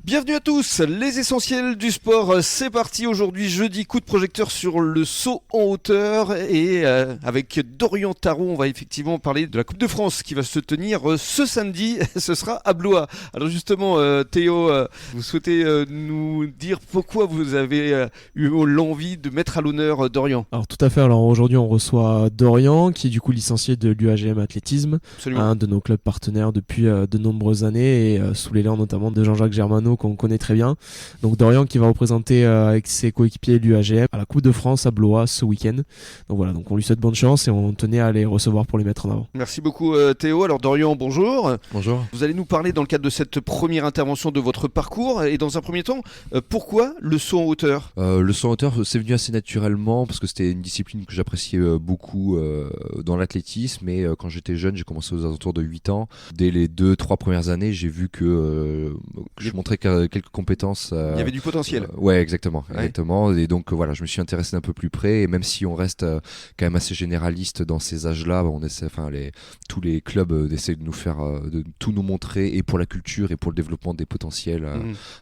Bienvenue à tous, les essentiels du sport, c'est parti aujourd'hui, jeudi, coup de projecteur sur le saut en hauteur et avec Dorian Tarot, on va effectivement parler de la Coupe de France qui va se tenir ce samedi, ce sera à Blois. Alors justement Théo, vous souhaitez nous dire pourquoi vous avez eu l'envie de mettre à l'honneur Dorian? Alors tout à fait, alors aujourd'hui on reçoit Dorian qui est du coup licencié de l'UAGM Athlétisme, un de nos clubs partenaires depuis de nombreuses années et sous l'élan notamment de Jean-Jacques Germano qu'on connaît très bien. Donc Dorian qui va représenter avec ses coéquipiers l'UAGM à la Coupe de France à Blois ce week-end. Donc voilà, donc on lui souhaite bonne chance et on tenait à les recevoir pour les mettre en avant. Merci beaucoup Théo. Alors Dorian, bonjour. Bonjour. Vous allez nous parler dans le cadre de cette première intervention de votre parcours et dans un premier temps, pourquoi le saut en hauteur? Le saut en hauteur, c'est venu assez naturellement parce que c'était une discipline que j'appréciais beaucoup dans l'athlétisme et quand j'étais jeune, j'ai commencé aux alentours de 8 ans. Dès les 2-3 premières années, j'ai vu que je montrais quelques compétences. Il y avait du potentiel. Ouais, exactement. Ouais. Et donc voilà, je me suis intéressé d'un peu plus près et même si on reste quand même assez généraliste dans ces âges-là, on essaie, tous les clubs essaient de nous faire, de tout nous montrer et pour la culture et pour le développement des potentiels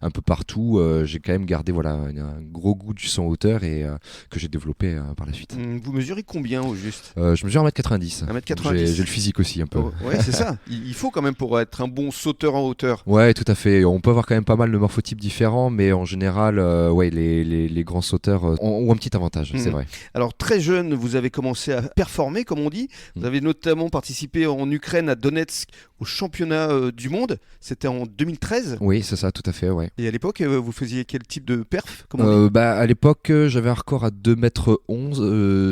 un peu partout. J'ai quand même gardé un gros goût du saut en hauteur et que j'ai développé par la suite. Vous mesurez combien au juste? Je mesure 1m90. 1m90. J'ai le physique aussi un peu. Oh, ouais, c'est ça. Il faut quand même pour être un bon sauteur en hauteur. Ouais, tout à fait. On peut avoir quand même pas mal de morphotypes différents, mais en général, les grands sauteurs ont un petit avantage, c'est vrai. Alors très jeune, vous avez commencé à performer, comme on dit. Vous avez notamment participé en Ukraine à Donetsk au championnat du monde. C'était en 2013. Oui, c'est ça, tout à fait, ouais. Et à l'époque, vous faisiez quel type de perf, comme on dit? À l'époque, j'avais un record à 2m11,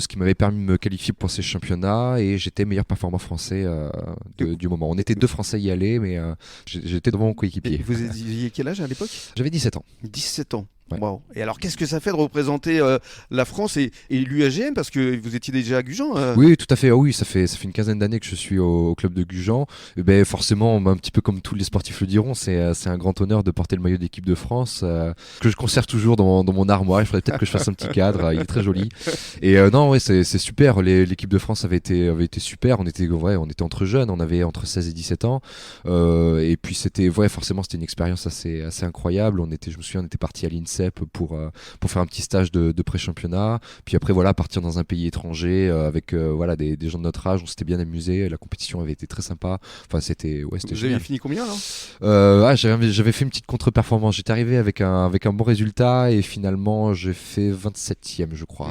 ce qui m'avait permis de me qualifier pour ces championnats et j'étais meilleur performant français du moment. On était 2 Français à y aller, mais j'étais devant mon coéquipier. Et vous aviez quel âge à l'époque? J'avais 17 ans. 17 ans. Ouais. Wow. Et alors, qu'est-ce que ça fait de représenter la France et l'UAGM, parce que vous étiez déjà à Gujan? Oui, tout à fait. Oui, ça fait une quinzaine d'années que je suis au club de Gujan. Et ben, forcément, un petit peu comme tous les sportifs le diront, c'est un grand honneur de porter le maillot d'équipe de France que je conserve toujours dans mon armoire. Il faudrait peut-être que je fasse un petit cadre. Il est très joli. Et non, ouais, c'est super. L'équipe de France avait été super. On était entre jeunes. On avait entre 16 et 17 ans. Et puis forcément, c'était une expérience assez incroyable. Je me souviens, on était parti à l'INSEP pour faire un petit stage de pré-championnat, puis après partir dans un pays étranger avec des gens de notre âge. On s'était bien amusé, la compétition avait été très sympa, c'était Vous génial. avez fini combien alors? J'avais fait une petite contre-performance, j'étais arrivé avec un bon résultat et finalement j'ai fait 27e je crois.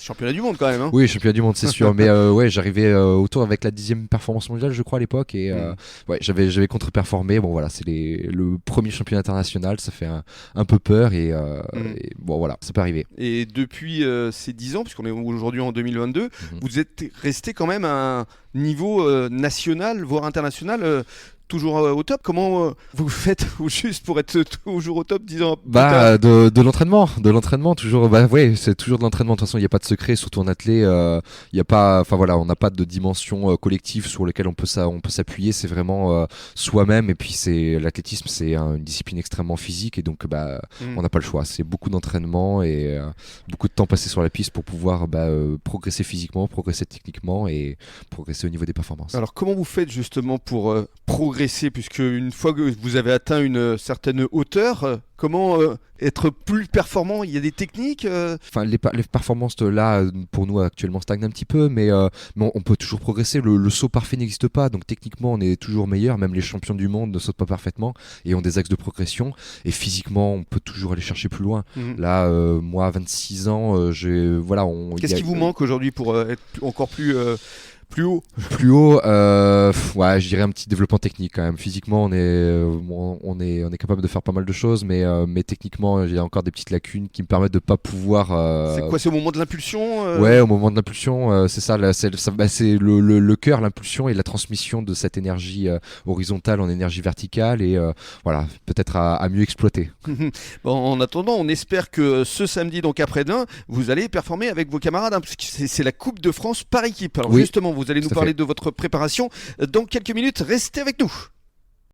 Championnat du monde quand même, hein. Oui, championnat du monde c'est sûr, mais j'arrivais autour avec la 10e performance mondiale je crois à l'époque et j'avais contre-performé. Bon voilà, c'est le premier championnat international, ça fait un peu peur et bon voilà, ça peut arriver. Et depuis ces 10 ans, puisqu'on est aujourd'hui en 2022, vous êtes resté quand même à un niveau national, voire international, toujours au top. Comment vous faites au juste pour être toujours au top 10 ans plus tard? De l'entraînement toujours. C'est toujours de l'entraînement. De toute façon, il n'y a pas de secret, surtout en athlé. Il y a pas, on n'a pas de dimension collective sur laquelle on peut s'appuyer. C'est vraiment soi-même. Et puis l'athlétisme, c'est une discipline extrêmement physique et donc on n'a pas le choix. C'est beaucoup d'entraînement et beaucoup de temps passé sur la piste pour pouvoir progresser physiquement, progresser techniquement et progresser au niveau des performances. Alors comment vous faites justement pour progresser, puisque une fois que vous avez atteint une certaine hauteur, comment être plus performant? Il y a des techniques les performances là pour nous actuellement stagnent un petit peu, mais on peut toujours progresser. Le saut parfait n'existe pas, donc techniquement on est toujours meilleur. Même les champions du monde ne sautent pas parfaitement et ont des axes de progression. Et physiquement on peut toujours aller chercher plus loin. Là, moi à 26 ans, qu'est-ce qui vous manque aujourd'hui pour être encore plus haut? Plus haut, je dirais un petit développement technique quand même. Physiquement, on est capable de faire pas mal de choses, mais techniquement, il y a encore des petites lacunes qui me permettent de pas pouvoir. C'est quoi? C'est au moment de l'impulsion Ouais, au moment de l'impulsion, c'est ça. C'est le cœur, l'impulsion et la transmission de cette énergie horizontale en énergie verticale et peut-être à mieux exploiter. Bon, en attendant, on espère que ce samedi, donc après-demain, vous allez performer avec vos camarades, puisque c'est la Coupe de France par équipe. Alors justement, vous allez nous parler de votre préparation dans quelques minutes. Restez avec nous.